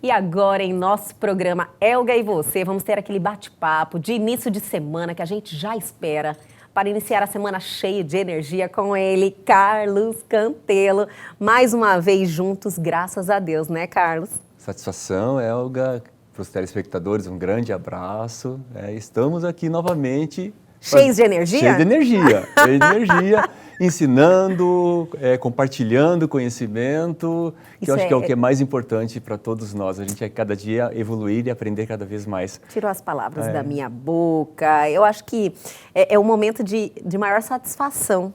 E agora, em nosso programa Elga e Você, vamos ter aquele bate-papo de início de semana que a gente já espera para iniciar a semana cheia de energia com ele, Carlos Cantelo. Mais uma vez juntos, graças a Deus, né, Carlos? Satisfação, Elga. Para os telespectadores, um grande abraço. Estamos aqui novamente. Cheios de energia? Cheios de energia, cheio de energia, ensinando, compartilhando conhecimento, que eu acho que é o que é mais importante para todos nós. A gente cada dia evoluir e aprender cada vez mais. Tirou as palavras da minha boca. Eu acho que é um momento de maior satisfação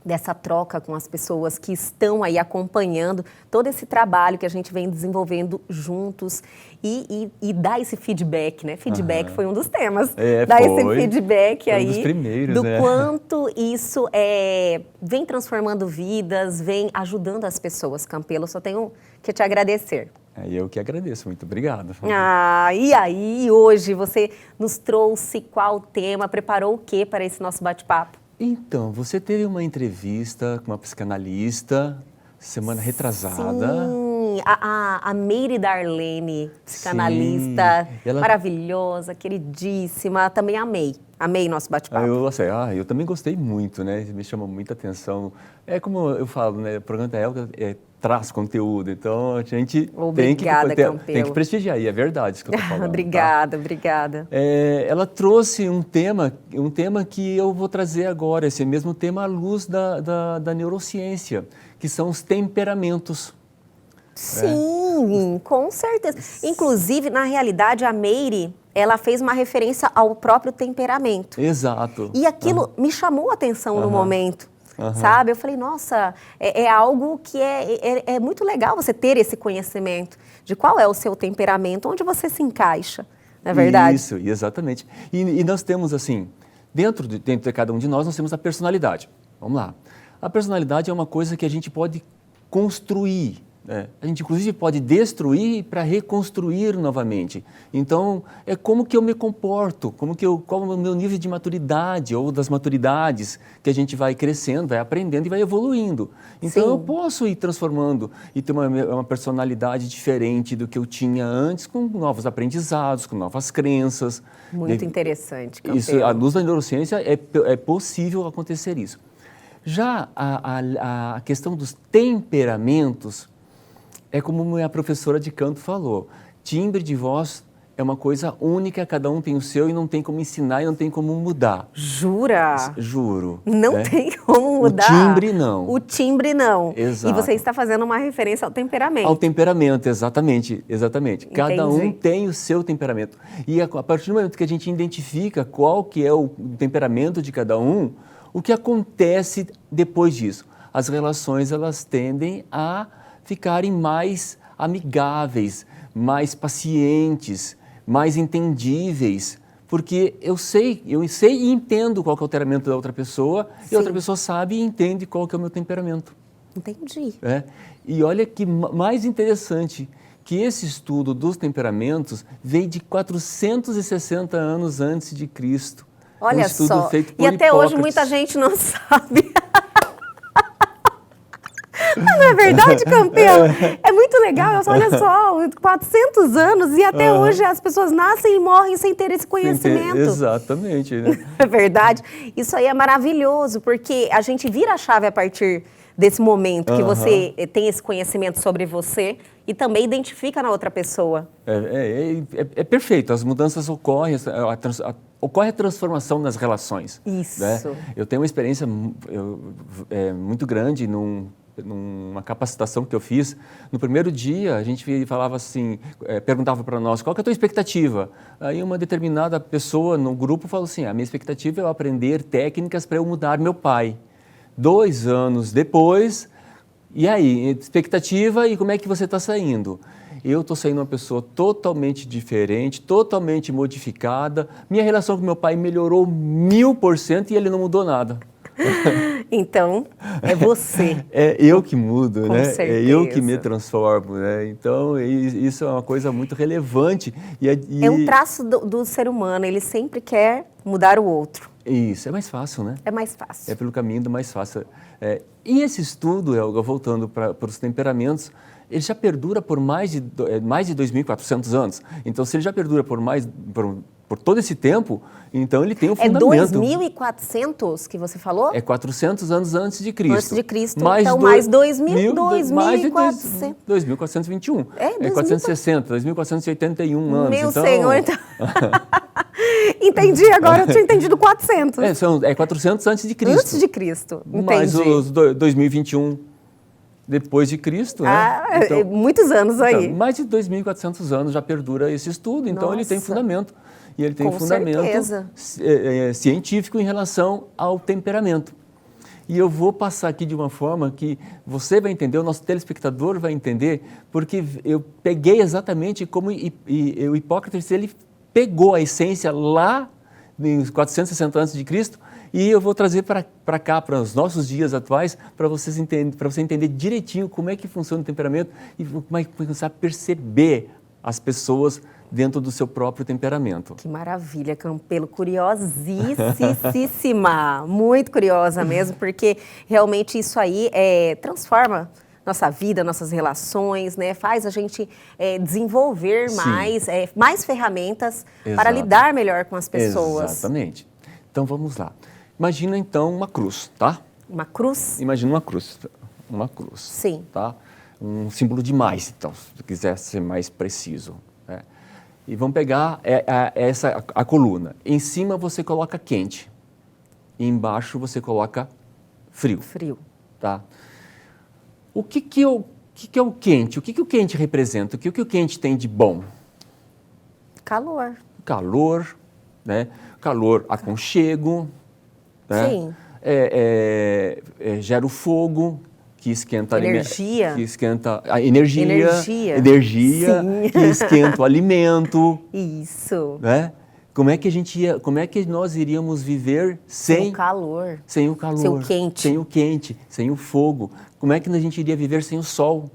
dessa troca com as pessoas que estão aí acompanhando todo esse trabalho que a gente vem desenvolvendo juntos e dar esse feedback, né? Feedback foi um dos temas. Dar esse feedback aí um dos primeiros, do quanto isso vem transformando vidas, vem ajudando as pessoas. Campelo, só tenho que te agradecer. Eu que agradeço, muito obrigado. E aí, hoje você nos trouxe qual tema, preparou o que para esse nosso bate-papo? Então, você teve uma entrevista com uma psicanalista semana retrasada. Sim, a Meire Darlene, psicanalista, maravilhosa, queridíssima. Também amei nosso bate-papo. Eu também gostei muito, né? Me chamou muita atenção. É como eu falo, né? O programa da Elga traz conteúdo, então a gente tem que prestigiar, e é verdade isso que eu estou falando. Obrigada. Ela trouxe um tema que eu vou trazer agora, esse mesmo tema à luz da neurociência, que são os temperamentos. Sim, com certeza. Inclusive, na realidade, a Meire, ela fez uma referência ao próprio temperamento. Exato. E aquilo me chamou a atenção no momento. Sabe? Eu falei, nossa, é algo que é muito legal você ter esse conhecimento de qual é o seu temperamento, onde você se encaixa, não é verdade? Isso, exatamente. E nós temos, assim, dentro de cada um de nós temos a personalidade. Vamos lá. A personalidade é uma coisa que a gente pode construir, né? A gente, inclusive, pode destruir para reconstruir novamente. Então, é como que eu me comporto, qual é o meu nível de maturidade ou das maturidades que a gente vai crescendo, vai aprendendo e vai evoluindo. Então, eu posso ir transformando e ter uma personalidade diferente do que eu tinha antes, com novos aprendizados, com novas crenças. Muito interessante, Campelo. Isso, à luz da neurociência, é possível acontecer isso. Já a questão dos temperamentos, é como minha professora de canto falou, timbre de voz é uma coisa única, cada um tem o seu e não tem como ensinar e não tem como mudar. Jura? Juro. Não tem como mudar? O timbre não. O timbre não. Exato. E você está fazendo uma referência ao temperamento. Ao temperamento, exatamente. Entendi. Cada um tem o seu temperamento. E a partir do momento que a gente identifica qual que é o temperamento de cada um, o que acontece depois disso? As relações, elas tendem a ficarem mais amigáveis, mais pacientes, mais entendíveis, porque eu sei e entendo qual que é o temperamento da outra pessoa, e a outra pessoa sabe e entende qual que é o meu temperamento. Entendi. E olha que mais interessante, que esse estudo dos temperamentos veio de 460 anos antes de Cristo. Olha um estudo só, feito por e até Hipócrates. hoje muita gente não sabe. Não é verdade, Campelo? É muito legal, olha só, 400 anos e até hoje as pessoas nascem e morrem sem ter esse conhecimento. Exatamente. Né? É verdade. Isso aí é maravilhoso, porque a gente vira a chave a partir desse momento que você tem esse conhecimento sobre você e também identifica na outra pessoa. É perfeito, as mudanças ocorrem, ocorre a transformação nas relações. Isso. Né? Eu tenho uma experiência muito grande numa capacitação que eu fiz. No primeiro dia, a gente falava assim, perguntava para nós, qual que é a tua expectativa? Aí uma determinada pessoa no grupo falou assim, a minha expectativa é eu aprender técnicas para eu mudar meu pai. 2 anos depois, e aí, expectativa e como é que você está saindo? Eu estou saindo uma pessoa totalmente diferente, totalmente modificada. Minha relação com meu pai melhorou 1000% e ele não mudou nada. Então, é você. É eu que mudo, Com né? certeza. É eu que me transformo, né? Então, isso é uma coisa muito relevante. É um traço do ser humano, ele sempre quer mudar o outro. Isso, é mais fácil, né? É mais fácil. É pelo caminho do mais fácil. E esse estudo, Helga, voltando para os temperamentos, ele já perdura por mais de 2.400 anos. Então, se ele já perdura por todo esse tempo, então ele tem um fundamento. É 2.400 que você falou? É 400 anos antes de Cristo. Antes de Cristo, então mais 2.400. 2.421. É 460, 2.481 anos. Meu então... Senhor, então... Entendi, agora eu tinha entendido 400. É 400 antes de Cristo. Antes de Cristo, entendi. Mais os 2021 depois de Cristo, né? Então, muitos anos aí. Então, mais de 2.400 anos já perdura esse estudo, então ele tem fundamento. E ele tem Com fundamento científico em relação ao temperamento. E eu vou passar aqui de uma forma que você vai entender, o nosso telespectador vai entender, porque eu peguei exatamente como o Hipócrates, ele pegou a essência lá em 460 a.C. e eu vou trazer para cá, para os nossos dias atuais, para você entender direitinho como é que funciona o temperamento e como é que começar a perceber as pessoas dentro do seu próprio temperamento. Que maravilha, Campelo, curiosíssima, muito curiosa mesmo, porque realmente isso aí transforma nossa vida, nossas relações, né? Faz a gente desenvolver mais ferramentas para lidar melhor com as pessoas. Exatamente. Então vamos lá. Imagina então uma cruz, tá? Uma cruz? Imagina uma cruz. Uma cruz. Sim. Tá? Um símbolo de mais, então, se quiser ser mais preciso. Né? E vamos pegar a coluna. Em cima você coloca quente. E embaixo você coloca frio. Frio. Tá? O que é o quente? O que o quente representa? O que o quente tem de bom? Calor. Calor, né? Calor, aconchego. Né? Sim. Gera o fogo, que esquenta energia. Que esquenta a energia. Sim. Que esquenta o alimento. Isso. Né? Como é que nós iríamos viver sem o calor? Sem o calor. Sem o quente. Sem o quente, sem o fogo. Como é que a gente iria viver sem o sol?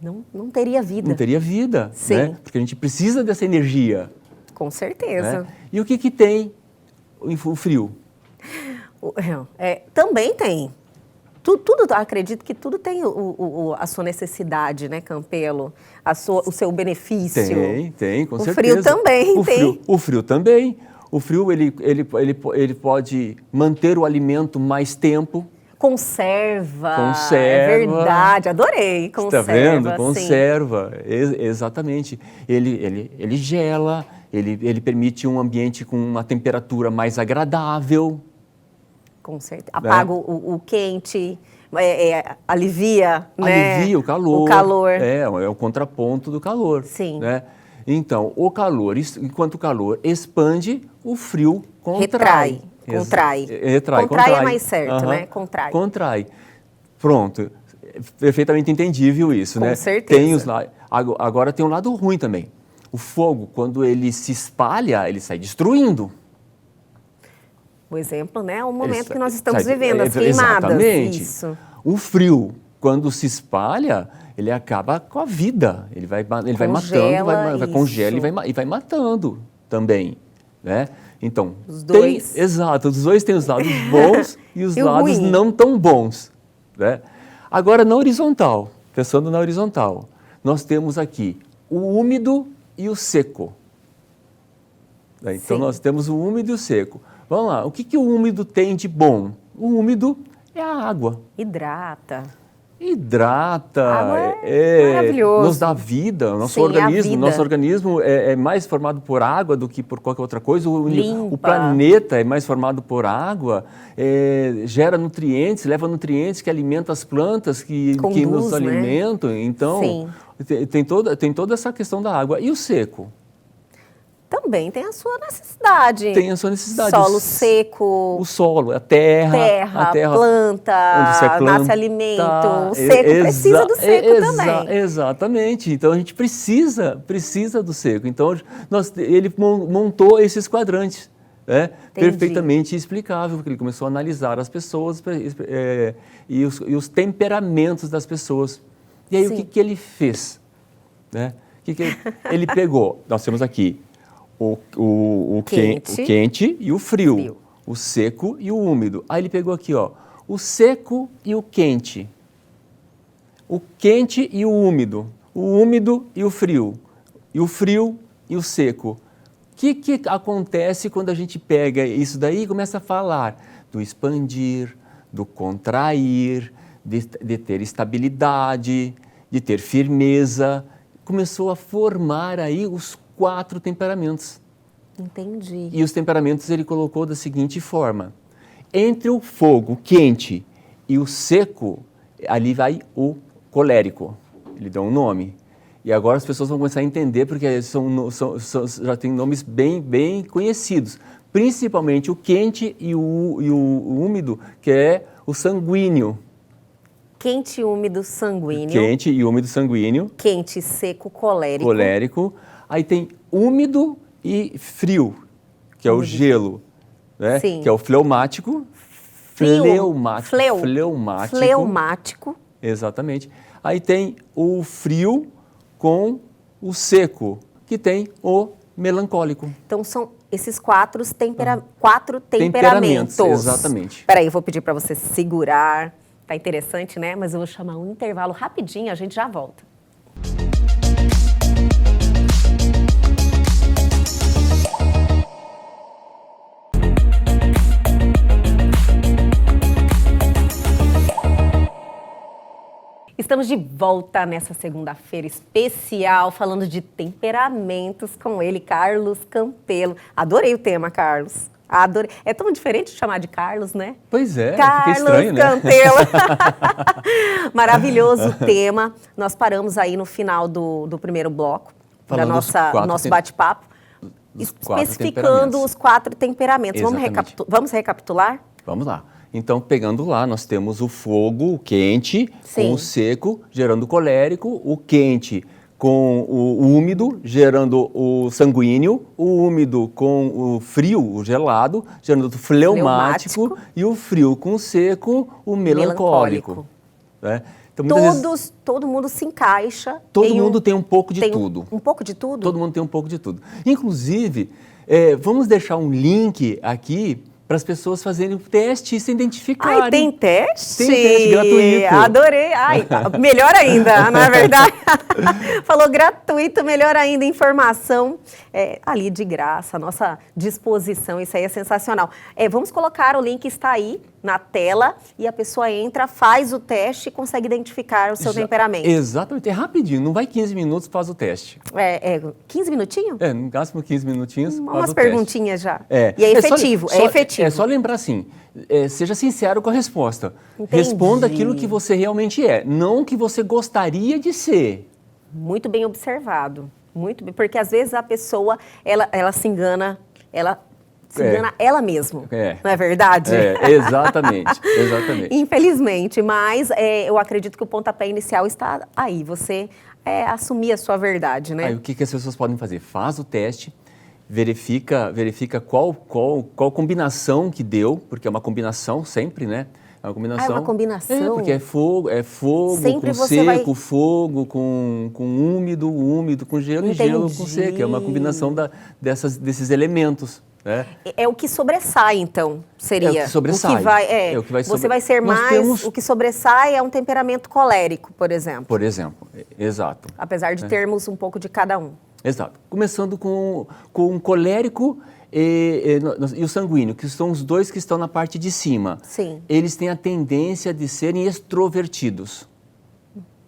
Não teria vida. Não teria vida, Sim. Né? Porque a gente precisa dessa energia. Com certeza. Né? E o que tem o frio? Também tem. Acredito que tudo tem a sua necessidade, né, Campelo? O seu benefício. Tem, com certeza. O frio também tem. O frio também. O frio, ele pode manter o alimento mais tempo. Conserva. É verdade, adorei. Conserva. Está vendo? Conserva. Exatamente. Ele gela, ele permite um ambiente com uma temperatura mais agradável. Com certeza. Apaga o quente, alivia, né? Alivia o calor. O calor. É o contraponto do calor. Sim. Né? Então, enquanto o calor expande, o frio contrai. Contrai é mais certo, né? Contrai. Pronto. Perfeitamente entendível isso, né? Com certeza. Agora tem um lado ruim também. O fogo, quando ele se espalha, ele sai destruindo. O exemplo, né? É o momento que nós estamos vivendo, as queimadas. Exatamente. Isso. O frio, quando se espalha, ele acaba com a vida. Ele vai matando, vai congela e vai matando também, né? Então, os dois. Exato, os dois têm os lados bons e os lados ruim. não tão bons, né? Agora, na horizontal, pensando na horizontal, nós temos aqui o úmido e o seco. Né? Então, nós temos o úmido e o seco. Vamos lá, o que o úmido tem de bom? O úmido é a água. Hidrata. Água maravilhoso. Nos dá vida, nosso organismo é mais formado por água do que por qualquer outra coisa. O planeta é mais formado por água, gera nutrientes, leva nutrientes que alimentam as plantas que nos alimentam. Né? Então, tem toda essa questão da água. E o seco? Também tem a sua necessidade. Tem a sua necessidade. Solo seco. O solo, a terra, planta, onde você planta, nasce alimento. O seco precisa do seco também. Exatamente. Então, a gente precisa do seco. Então, ele montou esses quadrantes. perfeitamente explicável, porque ele começou a analisar as pessoas e os temperamentos das pessoas. E aí, o que ele fez? Né? Ele pegou, nós temos aqui o quente e o frio, o seco e o úmido. Aí ele pegou aqui, ó, o seco e o quente e o úmido e o frio e o seco. O que acontece quando a gente pega isso daí e começa a falar do expandir, do contrair, de ter estabilidade, de ter firmeza? Começou a formar aí os 4 temperamentos. Entendi. E os temperamentos ele colocou da seguinte forma: entre o fogo quente e o seco, ali vai o colérico. Ele deu um nome. E agora as pessoas vão começar a entender, porque já tem nomes bem conhecidos. Principalmente o quente e o úmido, que é o sanguíneo. Quente, úmido, sanguíneo. Quente e úmido sanguíneo. Quente, seco, colérico. Colérico. Aí tem úmido e frio, que é o gelo, né? Sim. Que é o fleumático. Fleumático. Exatamente. Aí tem o frio com o seco, que tem o melancólico. Então são esses 4 temperamentos. Exatamente. Espera aí, eu vou pedir para você segurar. Tá interessante, né? Mas eu vou chamar um intervalo rapidinho, a gente já volta. Estamos de volta nessa segunda-feira especial, falando de temperamentos com ele, Carlos Campelo. Adorei o tema, Carlos. Adorei. É tão diferente de chamar de Carlos, né? Pois é, Carlos fica estranho, Campelo. Maravilhoso tema. Nós paramos aí no final do primeiro bloco, da nosso bate-papo, especificando os 4 temperamentos. Vamos recapitular? Vamos lá. Então, pegando lá, nós temos o fogo, o quente, com o seco, gerando o colérico, o quente com o úmido, gerando o sanguíneo, o úmido com o frio, o gelado, gerando o fleumático, e o frio com o seco, o melancólico. Né? Então, todo mundo se encaixa. Todo mundo tem um pouco de tudo. Um pouco de tudo? Todo mundo tem um pouco de tudo. Inclusive, vamos deixar um link aqui para as pessoas fazerem o teste e se identificarem. Ai, tem teste? Tem teste gratuito. Adorei. Ai, melhor ainda, não é verdade? Falou gratuito, melhor ainda, informação ali de graça, à nossa disposição, isso aí é sensacional. Vamos colocar, o link está aí na tela e a pessoa entra, faz o teste e consegue identificar o seu temperamento. Exatamente, é rapidinho, não vai 15 minutos, faz o teste. 15 minutinhos? No máximo 15 minutinhos, faz umas o perguntinhas teste. já. E é efetivo, efetivo. É só lembrar assim, seja sincero com a resposta. Entendi. Responda aquilo que você realmente é, não o que você gostaria de ser. Muito bem observado, muito bem, porque às vezes a pessoa, ela se engana, ela mesma, não é verdade? Exatamente. Infelizmente, mas eu acredito que o pontapé inicial está aí, você assumir a sua verdade, né? Aí o que as pessoas podem fazer? Faz o teste, verifica qual combinação que deu, porque é uma combinação sempre, né? É uma combinação. É uma combinação? Porque é fogo sempre com seco, fogo com úmido, úmido com gelo. Entendi. E gelo com seco. É uma combinação desses elementos. É o que sobressai, então, seria. É o que sobressai. Você vai ser mais... O que sobressai é um temperamento colérico, por exemplo. Por exemplo, exato. Apesar de termos um pouco de cada um. Exato. Começando com o colérico e o sanguíneo, que são os dois que estão na parte de cima. Sim. Eles têm a tendência de serem extrovertidos.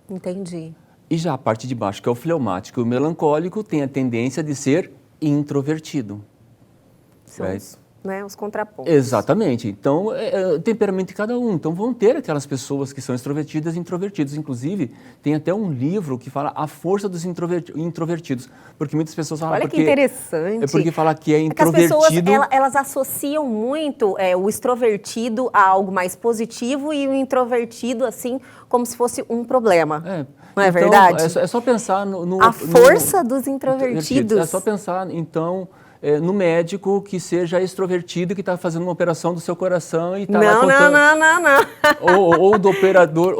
Entendi. E já a parte de baixo, que é o fleumático e o melancólico, tem a tendência de ser introvertido. São os contrapontos. Exatamente. Então, é temperamento de cada um. Então, vão ter aquelas pessoas que são extrovertidas e introvertidos. Inclusive, tem até um livro que fala a força dos introvertidos. Porque muitas pessoas falam... Olha que interessante. É porque fala que é introvertido... As pessoas, elas associam muito o extrovertido a algo mais positivo e o introvertido, assim, como se fosse um problema. Não é verdade? É só pensar a força dos introvertidos. É só pensar, então... no médico que seja extrovertido, que está fazendo uma operação do seu coração e está lá Não, contando... não. Ou do operador...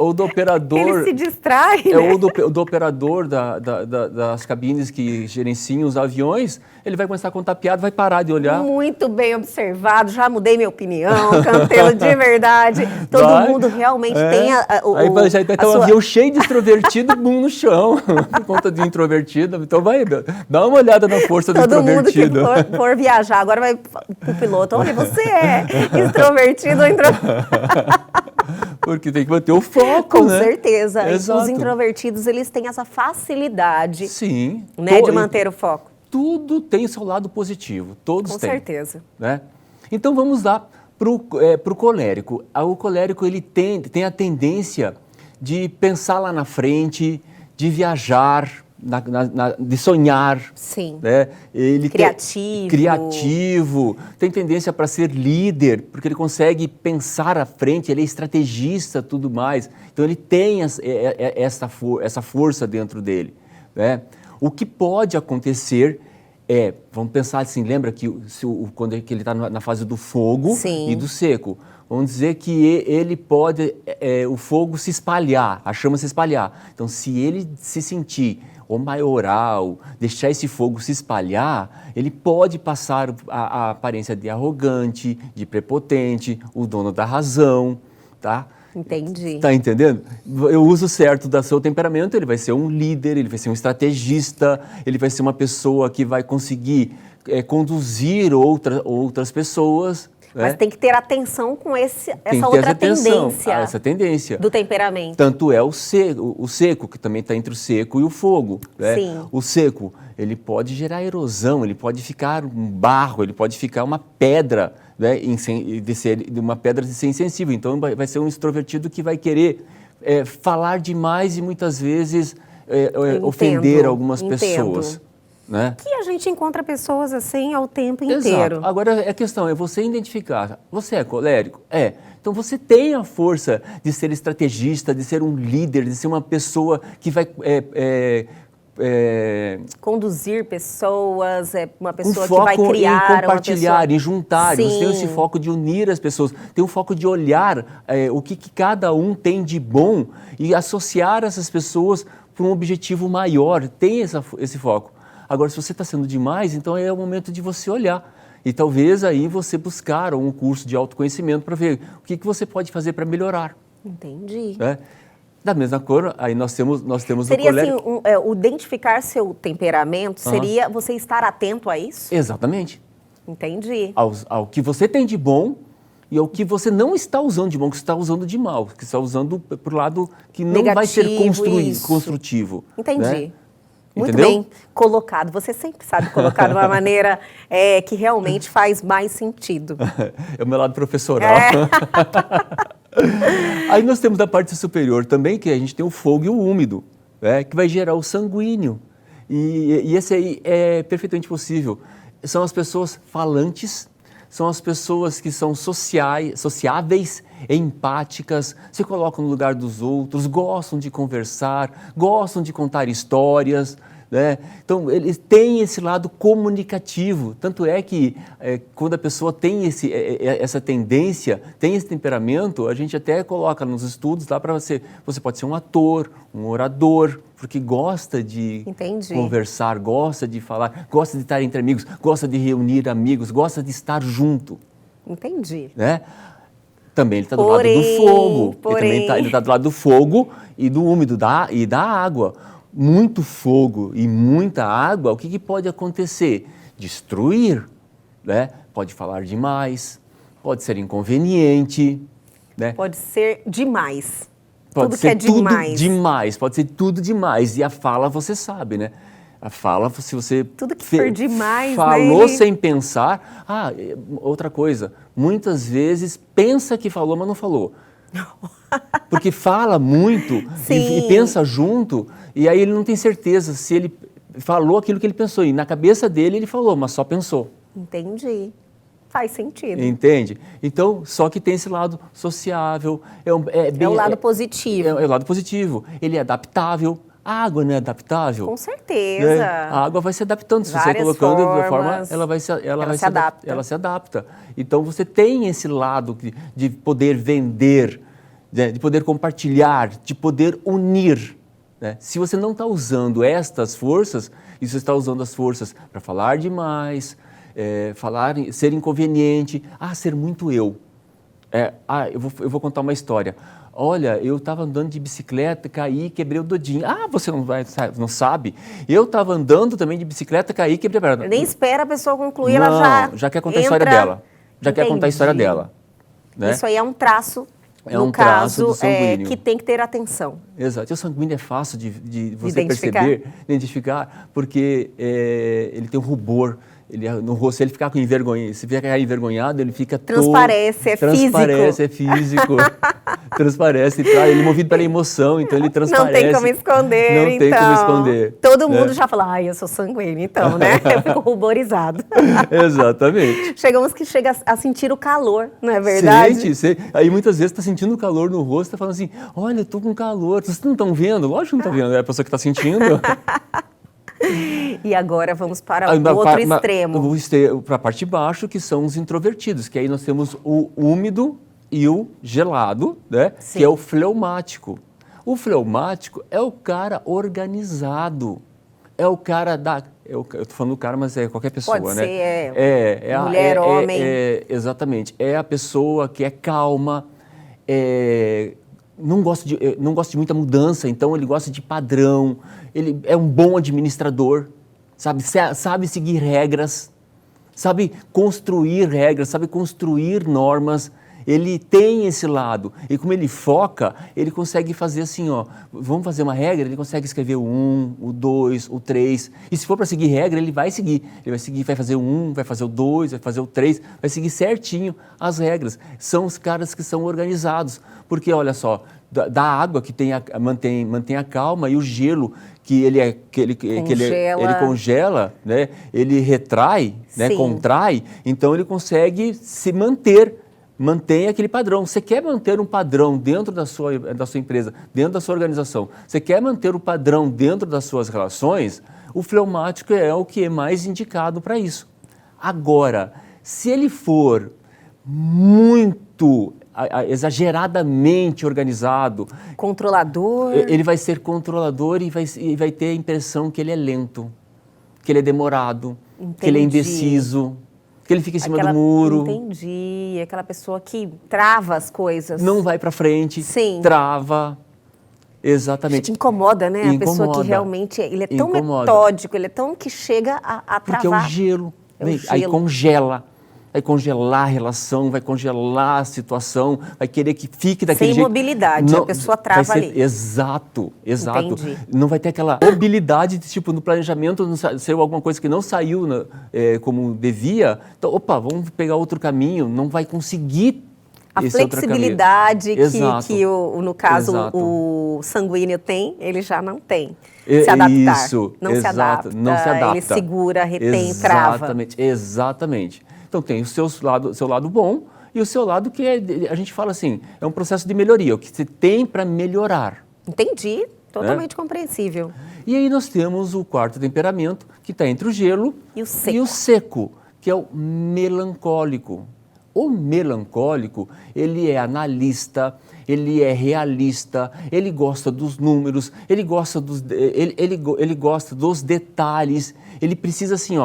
Ele se distrai, né? Ou do operador das cabines que gerenciam os aviões, ele vai começar a contar piada, vai parar de olhar. Muito bem observado, já mudei minha opinião, Campelo, de verdade. Todo mundo realmente tem Aí já vai ter um avião cheio de extrovertido, bum no chão, por conta de introvertido. Então vai, dá uma olhada na força do introvertido. Todo mundo que for viajar, agora vai pro piloto, olha, você é extrovertido ou introvertido? Porque tem que manter o foco, Com né? certeza. Exato. Os introvertidos, eles têm essa facilidade, Sim. né, de manter o foco. Tudo tem o seu lado positivo, todos têm. Com certeza. Né? Então vamos lá para o colérico. O colérico ele tem a tendência de pensar lá na frente, de viajar, de sonhar. Sim. Né? Ele Criativo. Tem tendência para ser líder, porque ele consegue pensar à frente, ele é estrategista, tudo mais. Então ele tem essa força dentro dele. Né? O que pode acontecer vamos pensar assim, lembra que quando ele está na fase do fogo Sim. e do seco, vamos dizer que ele pode, o fogo se espalhar, a chama se espalhar. Então, se ele se sentir o maioral, deixar esse fogo se espalhar, ele pode passar a aparência de arrogante, de prepotente, o dono da razão, tá? Entendi. Tá entendendo? Eu uso certo do seu temperamento, ele vai ser um líder, ele vai ser um estrategista, ele vai ser uma pessoa que vai conseguir conduzir outras pessoas. Mas tem que ter atenção com essa tendência do temperamento. Tanto é o seco, que também está entre o seco e o fogo. Né? Sim. O seco, ele pode gerar erosão, ele pode ficar um barro, ele pode ficar uma pedra, né? de uma pedra de ser insensível. Então vai ser um extrovertido que vai querer falar demais e muitas vezes ofender algumas pessoas. Né? Que a gente encontra pessoas assim ao tempo inteiro. Exato. Agora a questão é você identificar, você é colérico? Então você tem a força de ser estrategista, de ser um líder, de ser uma pessoa que vai conduzir pessoas, uma pessoa foco que vai criar, em compartilhar, em juntar. Sim. Você tem esse foco de unir as pessoas, tem um foco de olhar o que cada um tem de bom e associar essas pessoas para um objetivo maior. Tem esse foco. Agora, se você está sendo demais, então é o momento de você olhar. E talvez aí você buscar um curso de autoconhecimento para ver o que você pode fazer para melhorar. Entendi. Né? Da mesma cor, aí nós temos seria o colérico. Assim, o identificar seu temperamento, seria você estar atento a isso? Exatamente. Entendi. Ao que você tem de bom e ao que você não está usando de bom, que você está usando de mal, que você está usando para o lado que não negativo, vai ser construtivo. Entendi. Né? Muito Entendeu? bem colocado. Você sempre sabe colocar de uma maneira que realmente faz mais sentido. É o meu lado professoral. Aí nós temos da parte superior também, que a gente tem o fogo e o úmido, que vai gerar o sanguíneo. E esse aí é perfeitamente possível. São as pessoas falantes, são as pessoas que são sociáveis, empáticas, se colocam no lugar dos outros, gostam de conversar, gostam de contar histórias. Né? Então, eles têm esse lado comunicativo. Tanto é que quando a pessoa tem essa tendência, tem esse temperamento, a gente até coloca nos estudos lá para você pode ser um ator, um orador, porque gosta de conversar, gosta de falar, gosta de estar entre amigos, gosta de reunir amigos, gosta de estar junto. Entendi. Né? Também ele está do lado do fogo. Ele está do lado do fogo e do úmido e da água. Muito fogo e muita água, o que pode acontecer? Destruir, né? Pode falar demais, pode ser inconveniente. Né? Pode ser demais. Pode tudo ser que é tudo demais. Pode ser tudo demais. E a fala, você sabe, né? A fala, se você tudo que for demais, falou, né? sem pensar. Outra coisa, muitas vezes pensa que falou, mas não falou. Porque fala muito e pensa junto, e aí ele não tem certeza se ele falou aquilo que ele pensou. E na cabeça dele ele falou, mas só pensou. Entendi. Faz sentido. Entende? Então, só que tem esse lado sociável. É o lado positivo. É o lado positivo. Ele é adaptável A água não é adaptável? Com certeza. A água vai se adaptando. Se você Várias colocando formas, da forma, ela se adapta. Ela se adapta. Então você tem esse lado de poder vender, né, de poder compartilhar, de poder unir. Né? Se você não está usando estas forças, e você está usando as forças para falar demais, ser inconveniente, ser muito eu. Eu vou contar uma história. Olha, eu estava andando de bicicleta, caí e quebrei o dedinho. Você não sabe? Eu estava andando também de bicicleta, caí e quebrei a perna. Nem espera a pessoa concluir, não, ela já quer contar a história dela. Já quer contar a história dela. Né? Isso aí é um traço, no traço caso, que tem que ter atenção. Exato. E o sanguíneo é fácil de você identificar, porque ele tem um rubor. No rosto, se ele ficar envergonhado, ele fica transparece, é físico. Transparece, ele é movido pela emoção, então ele transparece. Não tem como esconder, Não tem como esconder. Todo mundo já fala, eu sou sanguíneo, então, né? Eu fico ruborizado. Exatamente. Chega a sentir o calor, não é verdade? Sente. Aí muitas vezes está sentindo calor no rosto, está falando assim, olha, eu estou com calor. Vocês não estão vendo? Lógico que não está vendo, é a pessoa que está sentindo. E agora vamos para o outro extremo. Para a parte de baixo, que são os introvertidos, que aí nós temos o úmido e o gelado, né? Que é o fleumático. O fleumático é o cara organizado, é o cara eu estou falando do cara, mas é qualquer pessoa, Pode né? ser, mulher, homem. Exatamente, é a pessoa que é calma, não gosta de muita mudança, então ele gosta de padrão, ele é um bom administrador, sabe seguir regras, sabe construir regras, sabe construir normas, ele tem esse lado. E como ele foca, ele consegue fazer assim, vamos fazer uma regra, ele consegue escrever o 1, o 2, o 3. E se for para seguir regra, ele vai seguir. Vai fazer o 1, vai fazer o 2, vai fazer o 3, vai seguir certinho as regras. São os caras que são organizados. Porque, olha só, da água que mantém a calma e o gelo que ele congela, né? Ele retrai, né? Contrai, então ele consegue se mantém aquele padrão. Você quer manter um padrão dentro da sua empresa, dentro da sua organização, você quer manter o padrão dentro das suas relações, o fleumático é o que é mais indicado para isso. Agora, se ele for muito exageradamente organizado, controlador, ele vai ser controlador e vai ter a impressão que ele é lento, que ele é demorado, que ele é indeciso, que ele fica em cima do muro. Entendi. Aquela pessoa que trava as coisas. Não vai para frente, trava. Exatamente. Incomoda, né? A pessoa que realmente... Ele é tão metódico, ele é tão que chega a travar. Porque é o gelo. Aí congela. Vai congelar a relação, vai congelar a situação, vai querer que fique daquele jeito. Sem mobilidade, a pessoa trava ali. Exato. Entendi. Não vai ter aquela mobilidade de no planejamento, saiu alguma coisa que não saiu como devia. Então, vamos pegar outro caminho, não vai conseguir esse outro caminho. A flexibilidade que no caso, o sanguíneo tem, ele já não tem. Se adaptar. Não se adapta. Ele segura, retém, trava. Exatamente. Então tem o seu lado bom e o seu lado que a gente fala assim, é um processo de melhoria, o que você tem para melhorar. Entendi, totalmente compreensível. E aí nós temos o quarto temperamento, que está entre o gelo e o seco, que é o melancólico. O melancólico, ele é analista, ele é realista, ele gosta dos números, ele gosta dos detalhes, ele precisa assim,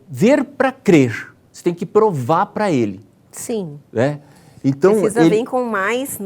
ver para crer. Você tem que provar para ele. Sim. Né? Então, precisa vir com mais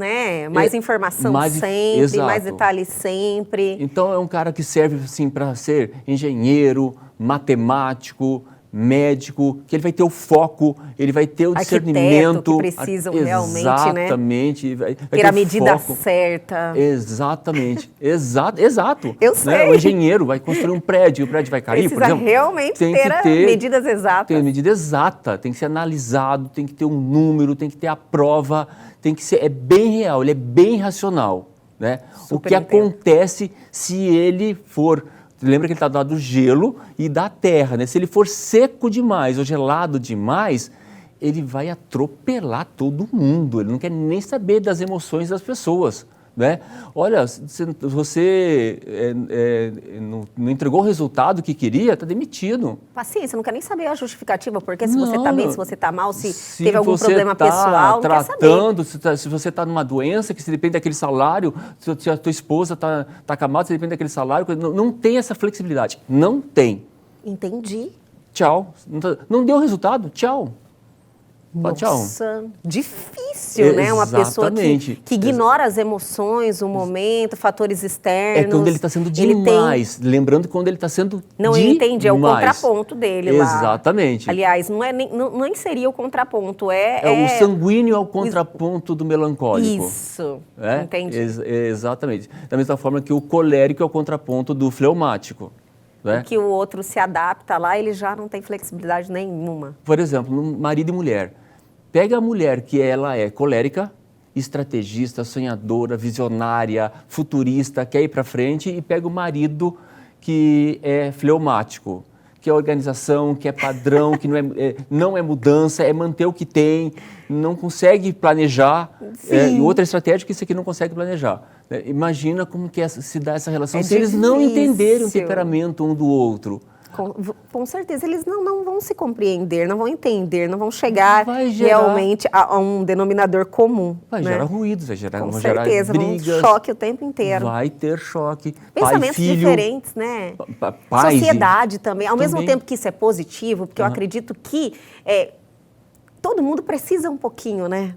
informação sempre, mais detalhes sempre. Então, é um cara que serve assim, para ser engenheiro, matemático, médico, que ele vai ter o foco, ele vai ter o discernimento. Que precisam realmente, exatamente, vai ter a medida certa. Exatamente, exato. Eu sei. Né? O engenheiro vai construir um prédio, o prédio vai cair, por exemplo. Realmente ter medidas exatas. Tem medida exata, tem que ser analisado, tem que ter um número, tem que ter a prova, tem que ser, é bem real, ele é bem racional. Né? O que acontece se ele for... Lembra que ele está do gelo e da terra, né? Se ele for seco demais ou gelado demais, ele vai atropelar todo mundo. Ele não quer nem saber das emoções das pessoas, né? Olha, você não entregou o resultado que queria, está demitido. Paciência, não quer nem saber a justificativa, porque se você está bem, se você está mal, se teve algum você problema tá pessoal, não quer tratando, saber. se você está numa doença que se depende daquele salário, se a tua esposa está acamada, se depende daquele salário, não tem essa flexibilidade. Não tem. Entendi. Tchau. Não deu resultado? Tchau. Nossa, difícil, né? Uma pessoa que ignora as emoções, o momento, fatores externos. É quando ele está sendo demais. Lembrando que quando ele está sendo não, demais. Eu entendi, é o contraponto dele lá. Exatamente. Aliás, não seria o contraponto, o sanguíneo ao contraponto do melancólico. Isso, entendi. Exatamente. Da mesma forma que o colérico é o contraponto do fleumático. Né? Que o outro se adapta lá, ele já não tem flexibilidade nenhuma. Por exemplo, marido e mulher. Pega a mulher que ela é colérica, estrategista, sonhadora, visionária, futurista, quer ir para frente, e pega o marido que é fleumático, que é organização, que é padrão, que não é mudança, é manter o que tem, não consegue planejar. E outra estratégia que isso aqui não consegue planejar. Imagina como que se dá essa relação se eles não entenderem o temperamento um do outro. Com certeza, eles não vão se compreender, não vão entender, não vão chegar realmente a um denominador comum. Vai gerar ruídos, vai gerar Um brigas. choque o tempo inteiro. Vai ter choque. Pensamentos pai, filho, diferentes, né? Sociedade também. Ao mesmo tempo que isso é positivo, porque eu acredito que todo mundo precisa um pouquinho, né,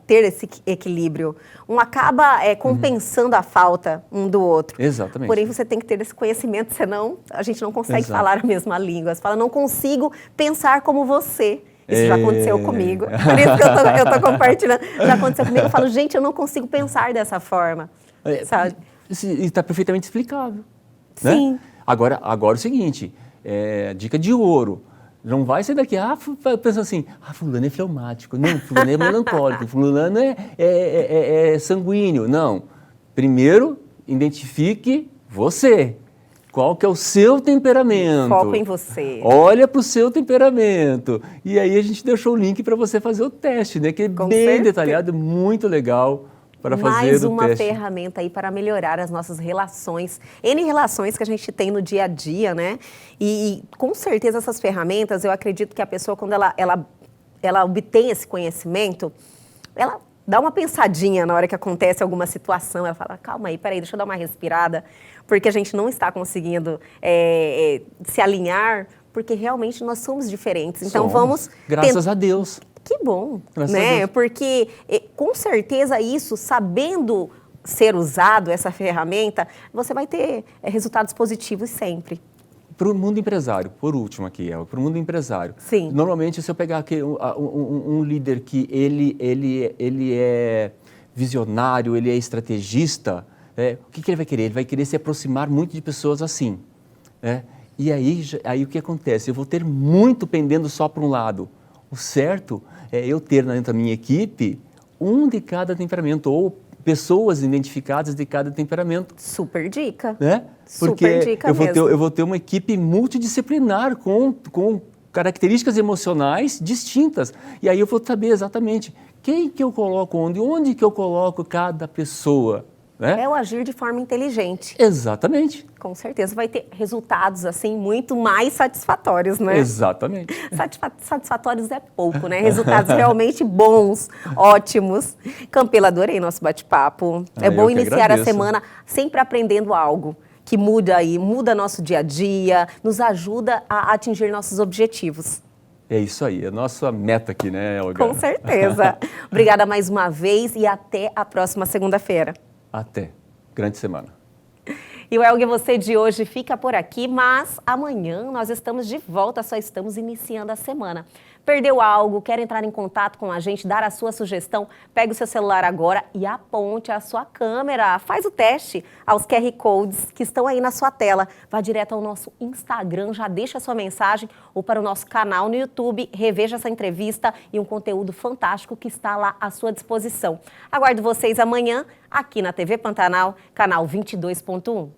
ter esse equilíbrio. Um acaba compensando a falta um do outro. Exatamente. Porém, você tem que ter esse conhecimento, senão a gente não consegue falar a mesma língua. Você fala, não consigo pensar como você. Isso já aconteceu comigo. Por isso que eu tô compartilhando. Já aconteceu comigo. Eu falo, gente, eu não consigo pensar dessa forma. Sabe? Está perfeitamente explicado. Sim. Né? Agora é o seguinte, dica de ouro. Não vai sair daqui, pensando assim, fulano é fleumático, não, fulano é melancólico, fulano é sanguíneo. Não. Primeiro, identifique você. Qual que é o seu temperamento? Foco em você. Olha para o seu temperamento. E aí a gente deixou o link para você fazer o teste, né? Que é bem detalhado, muito legal. Para fazer mais uma ferramenta aí para melhorar as nossas relações, N relações que a gente tem no dia a dia, né? E com certeza essas ferramentas, eu acredito que a pessoa, quando ela obtém esse conhecimento, ela dá uma pensadinha na hora que acontece alguma situação, ela fala, calma aí, peraí, deixa eu dar uma respirada, porque a gente não está conseguindo se alinhar, porque realmente nós somos diferentes. Então vamos... Graças a Deus. Que bom, né? Porque com certeza isso, sabendo ser usado, essa ferramenta, você vai ter resultados positivos sempre. Para o mundo empresário, por último aqui, para o mundo empresário. Sim. Normalmente, se eu pegar aqui um líder que ele é visionário, ele é estrategista, o que ele vai querer? Ele vai querer se aproximar muito de pessoas assim. E aí o que acontece? Eu vou ter muito pendendo só para um lado. O certo é eu ter dentro da minha equipe um de cada temperamento, ou pessoas identificadas de cada temperamento. Super dica. Né? Porque super dica mesmo. Eu vou ter uma equipe multidisciplinar com características emocionais distintas. E aí eu vou saber exatamente quem que eu coloco onde que eu coloco cada pessoa. Né? É o agir de forma inteligente. Exatamente. Com certeza vai ter resultados assim muito mais satisfatórios, né? Exatamente. Satisfatórios é pouco, né? Resultados realmente bons, ótimos. Campelo, adorei nosso bate-papo. É bom iniciar a semana sempre aprendendo algo que muda nosso dia a dia, nos ajuda a atingir nossos objetivos. É isso aí, é a nossa meta aqui, né, Olga? Com certeza. Obrigada mais uma vez e até a próxima segunda-feira. Até. Grande semana. E o Elgue, você de hoje fica por aqui, mas amanhã nós estamos de volta, só estamos iniciando a semana. Perdeu algo, quer entrar em contato com a gente, dar a sua sugestão, pegue o seu celular agora e aponte a sua câmera. Faz o teste aos QR Codes que estão aí na sua tela. Vá direto ao nosso Instagram, já deixa a sua mensagem ou para o nosso canal no YouTube, reveja essa entrevista e um conteúdo fantástico que está lá à sua disposição. Aguardo vocês amanhã aqui na TV Pantanal, canal 22.1.